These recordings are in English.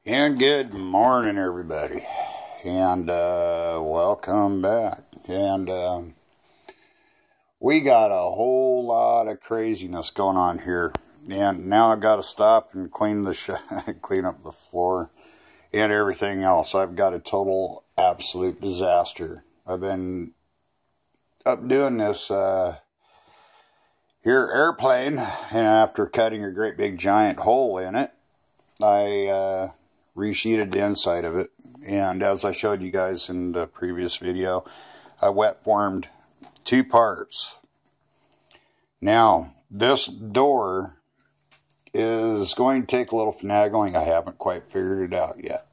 And good morning, everybody, and welcome back. And we got a whole lot of craziness going on here, and now I've got to stop and clean the clean up the floor and everything else. I've got a total absolute disaster. I've been up doing this here airplane, and after cutting a great big giant hole in it, I resheeted the inside of it, and as I showed you guys in the previous video, I wet formed two parts. Now this door is going to take a little finagling. I haven't quite figured it out yet,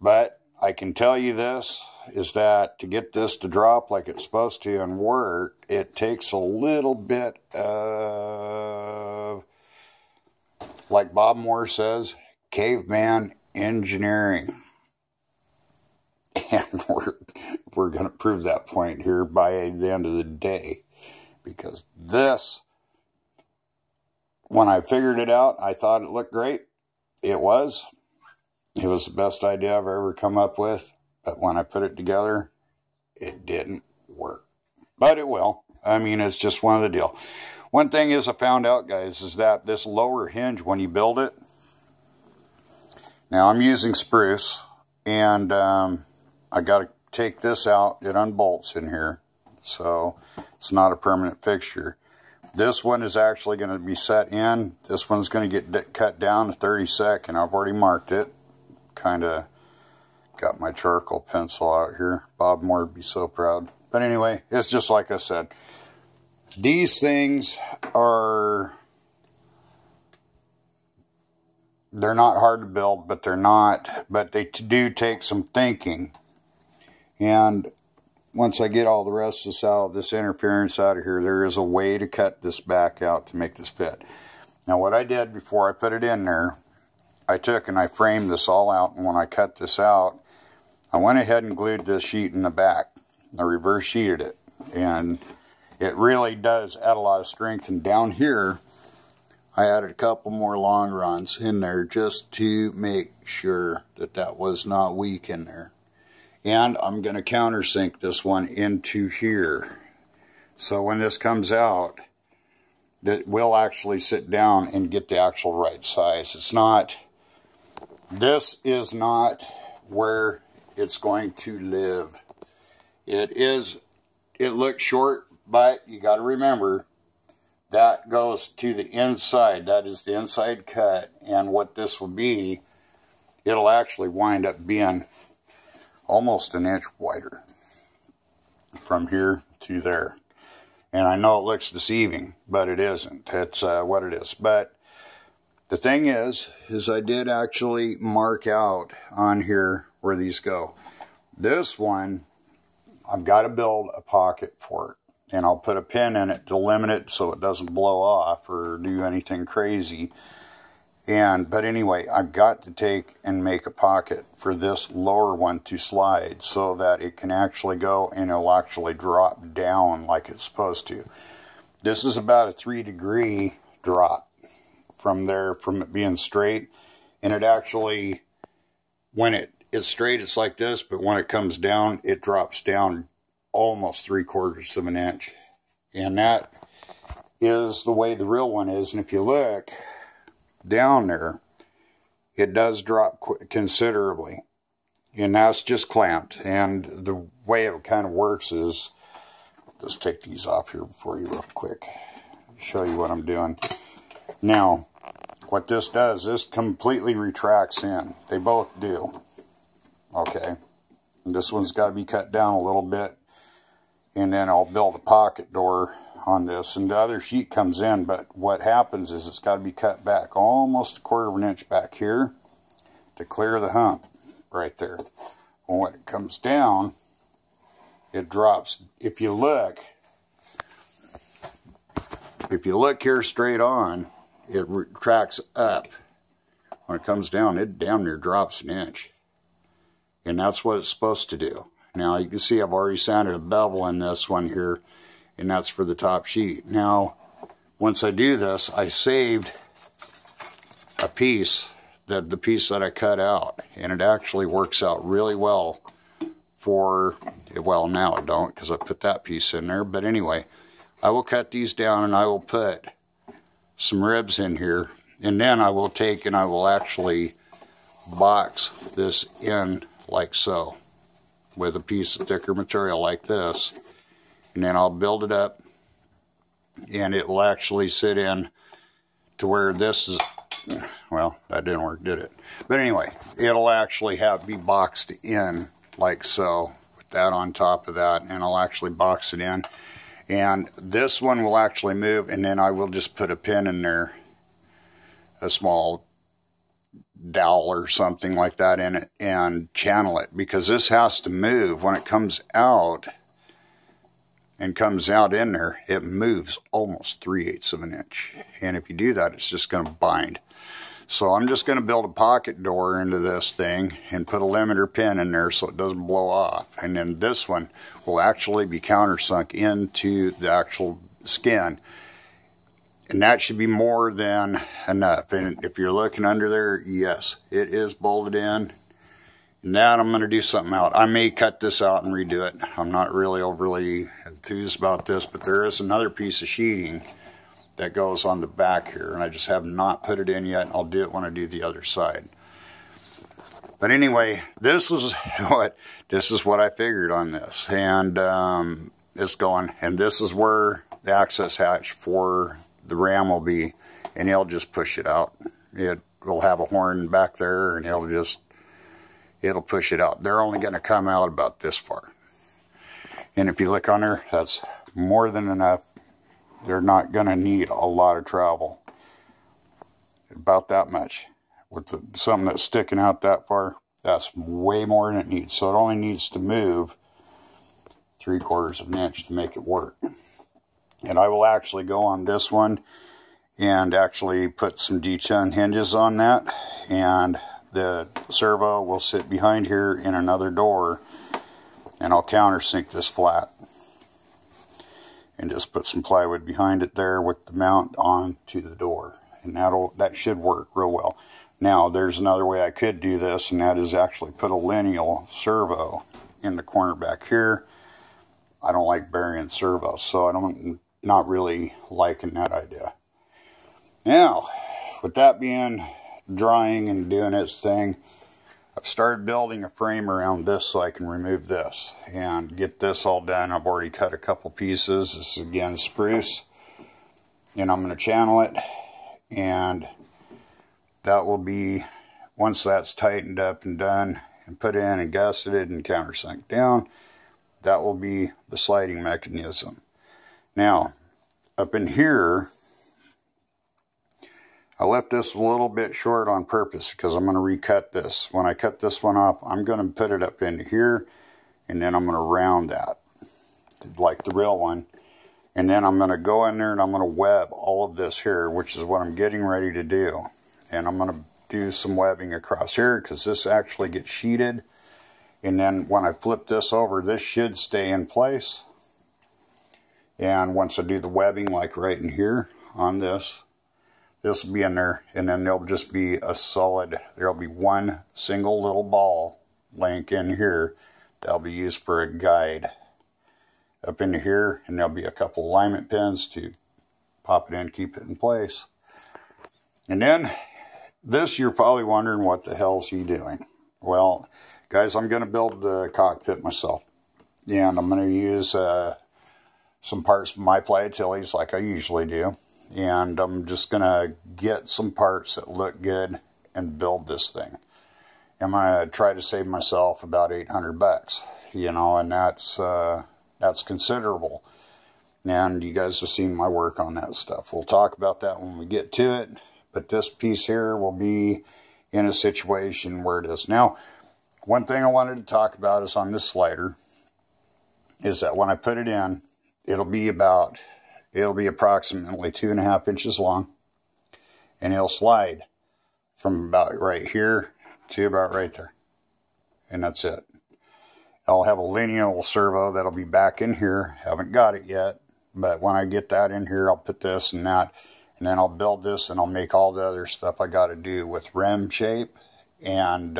but I can tell you this is that to get this to drop like it's supposed to and work, it takes a little bit of, like Bob Moore says, caveman engineering. And we're going to prove that point here by the end of the day, because this, when I figured it out, I thought it looked great. It was the best idea I've ever come up with, but when I put it together, it didn't work. But it will. I mean, it's just one of the deal. One thing is I found out, guys, is that this lower hinge, when you build it, now I'm using spruce, and I got to take this out. It unbolts in here, so it's not a permanent fixture. This one is actually going to be set in. This one's going to get cut down to 32nd. I've already marked it. Kind of got my charcoal pencil out here. Bob Moore would be so proud. But anyway, it's just like I said. These things are, they're not hard to build, but they do take some thinking. And once I get all the rest of this out, this interference out of here, there is a way to cut this back out to make this fit. Now what I did before I put it in there, I took and I framed this all out, and when I cut this out, I went ahead and glued this sheet in the back. I reverse sheeted it, and it really does add a lot of strength. And down here, I added a couple more long runs in there just to make sure that that was not weak in there. And I'm going to countersink this one into here. So when this comes out, that will actually sit down and get the actual right size. This is not where it's going to live. It looks short, but you got to remember, that goes to the inside. That is the inside cut. And what this will be, it'll actually wind up being almost an inch wider from here to there. And I know it looks deceiving, but it isn't. It's what it is. But the thing is I did actually mark out on here where these go. This one, I've got to build a pocket for it. And I'll put a pin in it to limit it so it doesn't blow off or do anything crazy. But anyway, I've got to take and make a pocket for this lower one to slide so that it can actually go and it'll actually drop down like it's supposed to. This is about a 3-degree drop from there, from it being straight. And it actually, when it's straight, it's like this, but when it comes down, it drops down almost 3/4 of an inch. And that is the way the real one is. And if you look down there, it does drop considerably, and that's just clamped. And the way it kind of works is, let's take these off here for you real quick, show you what I'm doing. Now what this does, this completely retracts in. They both do. Okay, and this one's got to be cut down a little bit, and then I'll build a pocket door on this, and the other sheet comes in. But what happens is it's got to be cut back almost 1/4 of an inch back here to clear the hump right there. When it comes down, it drops. If you look here straight on, it retracts up. When it comes down, it damn near drops an inch, and that's what it's supposed to do. Now you can see I've already sanded a bevel in this one here, and that's for the top sheet. Now once I do this, I saved a piece the piece that I cut out, and it actually works out really well for, well, now it don't because I put that piece in there, but anyway, I will cut these down and I will put some ribs in here, and then I will take and I will actually box this in like so with a piece of thicker material like this, and then I'll build it up, and it will actually sit in to where this is, well, that didn't work, did it? But anyway, it'll actually be boxed in like so, with that on top of that, and I'll actually box it in. And this one will actually move, and then I will just put a pin in there, a small dowel or something like that in it, and channel it, because this has to move when it comes out and comes out in there. It moves almost 3/8 of an inch, and if you do that, it's just going to bind. So I'm just going to build a pocket door into this thing and put a limiter pin in there so it doesn't blow off. And then this one will actually be countersunk into the actual skin. And that should be more than enough. And if you're looking under there, yes, it is bolted in. Now I'm going to do something out. I may cut this out and redo it. I'm not really overly enthused about this, but there is another piece of sheeting that goes on the back here, and I just have not put it in yet. I'll do it when I do the other side. But anyway, this is what I figured on this, and it's going, and this is where the access hatch for the ram will be, and he'll just push it out. It will have a horn back there, and it'll push it out. They're only going to come out about this far, and if you look on there, that's more than enough. They're not going to need a lot of travel. About that much. With something that's sticking out that far, that's way more than it needs. So it only needs to move 3/4 of an inch to make it work. And I will actually go on this one and actually put some D-chun hinges on that. And the servo will sit behind here in another door. And I'll countersink this flat. And just put some plywood behind it there with the mount on to the door, and that should work real well. Now there's another way I could do this, and that is actually put a lineal servo in the corner back here. I don't like burying servos, so I'm not really liking that idea. Now, with that being drying and doing its thing, I've started building a frame around this so I can remove this and get this all done. I've already cut a couple pieces. This is again spruce, and I'm going to channel it, and that will be, once that's tightened up and done and put in and gusseted and countersunk down, that will be the sliding mechanism. Now, up in here, I left this a little bit short on purpose because I'm going to recut this. When I cut this one off, I'm going to put it up into here, and then I'm going to round that like the real one. And then I'm going to go in there and I'm going to web all of this here, which is what I'm getting ready to do. And I'm going to do some webbing across here because this actually gets sheeted. And then when I flip this over, this should stay in place. And once I do the webbing, like right in here on this will be in there, and then there'll just be a solid, there'll be one single little ball link in here that'll be used for a guide up into here, and there'll be a couple alignment pins to pop it in, keep it in place. And then this, you're probably wondering, what the hell is he doing? Well, guys, I'm going to build the cockpit myself, and I'm going to use some parts from my Fly Achilles like I usually do. And I'm just going to get some parts that look good and build this thing. I'm going to try to save myself about 800 bucks, you know, and that's considerable. And you guys have seen my work on that stuff. We'll talk about that when we get to it. But this piece here will be in a situation where it is. Now, one thing I wanted to talk about is on this slider, is that when I put it in, it'll be approximately 2.5 inches long, and it'll slide from about right here to about right there, and that's it. I'll have a lineal servo that'll be back in here. Haven't got it yet, but when I get that in here, I'll put this and that, And then I'll build this, and I'll make all the other stuff I got to do with rim shape and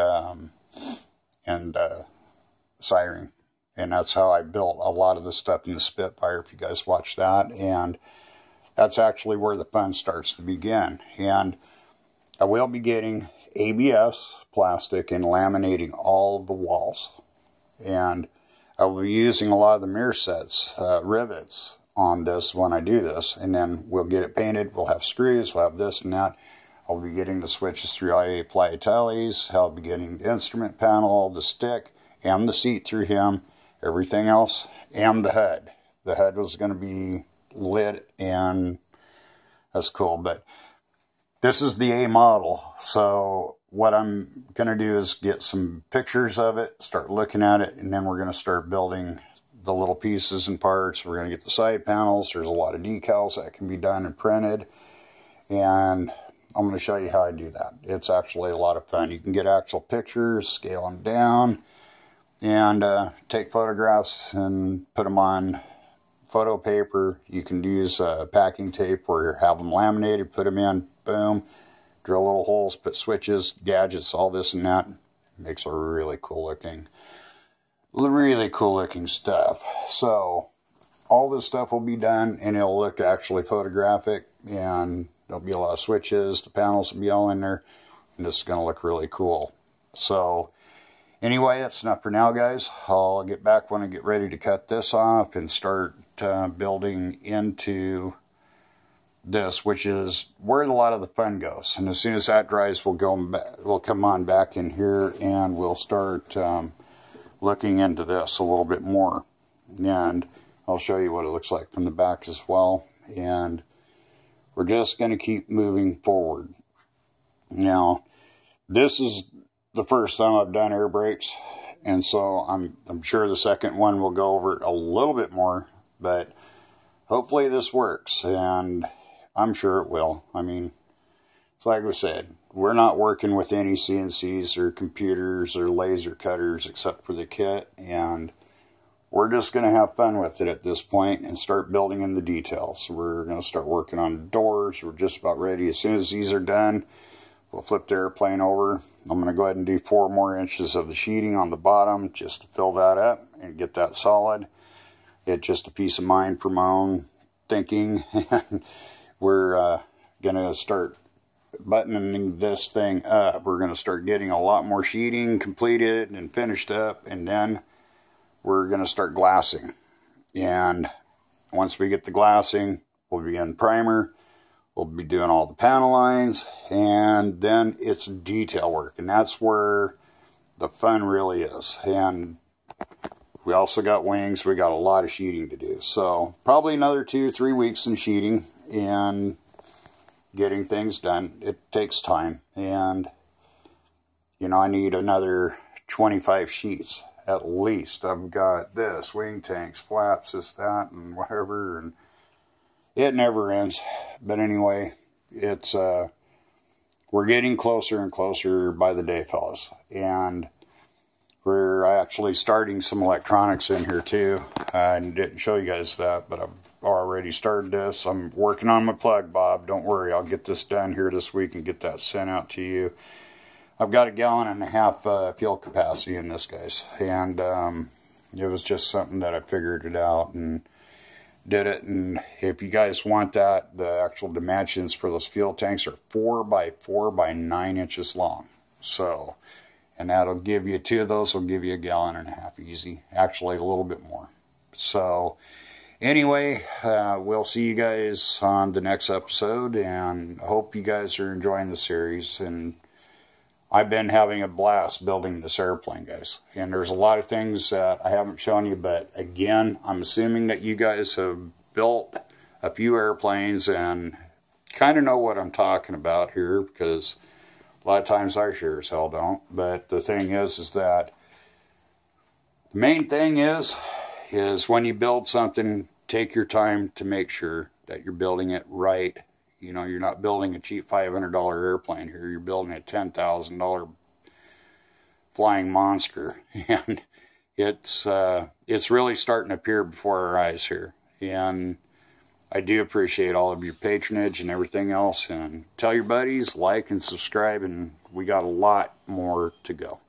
siren. And that's how I built a lot of the stuff in the Spitfire, if you guys watch that. And that's actually where the fun starts to begin. And I will be getting ABS plastic and laminating all of the walls. And I will be using a lot of the mirror sets, rivets on this when I do this. And then we'll get it painted. We'll have screws. We'll have this and that. I'll be getting the switches through Fly Italis. I'll be getting the instrument panel, the stick, and the seat through him. Everything else, and the HUD. The HUD was going to be lit, and that's cool. But this is the A model. So what I'm going to do is get some pictures of it, start looking at it, and then we're going to start building the little pieces and parts. We're going to get the side panels. There's a lot of decals that can be done and printed. And I'm going to show you how I do that. It's actually a lot of fun. You can get actual pictures, scale them down, and take photographs and put them on photo paper. You can use packing tape or have them laminated, put them in, boom, drill little holes, put switches, gadgets, all this and that. Makes a really cool looking stuff. So all this stuff will be done, and it'll look actually photographic, and there'll be a lot of switches. The panels will be all in there, and this is going to look really cool. So anyway, that's enough for now, guys. I'll get back when I get ready to cut this off and start building into this, which is where a lot of the fun goes. And as soon as that dries, we'll come on back in here, and we'll start looking into this a little bit more. And I'll show you what it looks like from the back as well. And we're just going to keep moving forward. Now, this is the first time I've done air brakes, and so I'm sure the second one will go over it a little bit more, but hopefully this works, and I'm sure it will. I mean, it's like I said, we're not working with any CNCs or computers or laser cutters except for the kit, and we're just going to have fun with it at this point and start building in the details. We're going to start working on doors. We're just about ready. As soon as these are done, we'll flip the airplane over. I'm going to go ahead and do 4 more inches of the sheeting on the bottom just to fill that up and get that solid. It's just a peace of mind for my own thinking. And we're going to start buttoning this thing up. We're going to start getting a lot more sheeting completed and finished up, and then we're going to start glassing. And once we get the glassing, we'll begin primer. We'll be doing all the panel lines, and then it's detail work, and that's where the fun really is. And we also got wings. We got a lot of sheeting to do, so probably another 2 or 3 weeks in sheeting and getting things done. It takes time, and you know, I need another 25 sheets at least. I've got this, wing tanks, flaps, this, that, and whatever, and it never ends. But anyway, it's we're getting closer and closer by the day, fellas. And we're actually starting some electronics in here too. I didn't show you guys that, but I've already started this. I'm working on my plug, Bob. Don't worry, I'll get this done here this week and get that sent out to you. I've got 1.5 gallon fuel capacity in this, guys. And it was just something that I figured it out and did it. And if you guys want that, the actual dimensions for those fuel tanks are 4 by 4 by 9 inches long. So, and that'll give you 2 of those will give you 1.5 gallons easy. Actually, a little bit more. So anyway, we'll see you guys on the next episode, and I hope you guys are enjoying the series. And I've been having a blast building this airplane, guys. And there's a lot of things that I haven't shown you, but again, I'm assuming that you guys have built a few airplanes and kind of know what I'm talking about here, because a lot of times I sure as hell don't. But the thing is that the main thing is when you build something, take your time to make sure that you're building it right. You know, you're not building a cheap $500 airplane here. You're building a $10,000 flying monster. And it's really starting to appear before our eyes here. And I do appreciate all of your patronage and everything else. And tell your buddies, like and subscribe, and we got a lot more to go.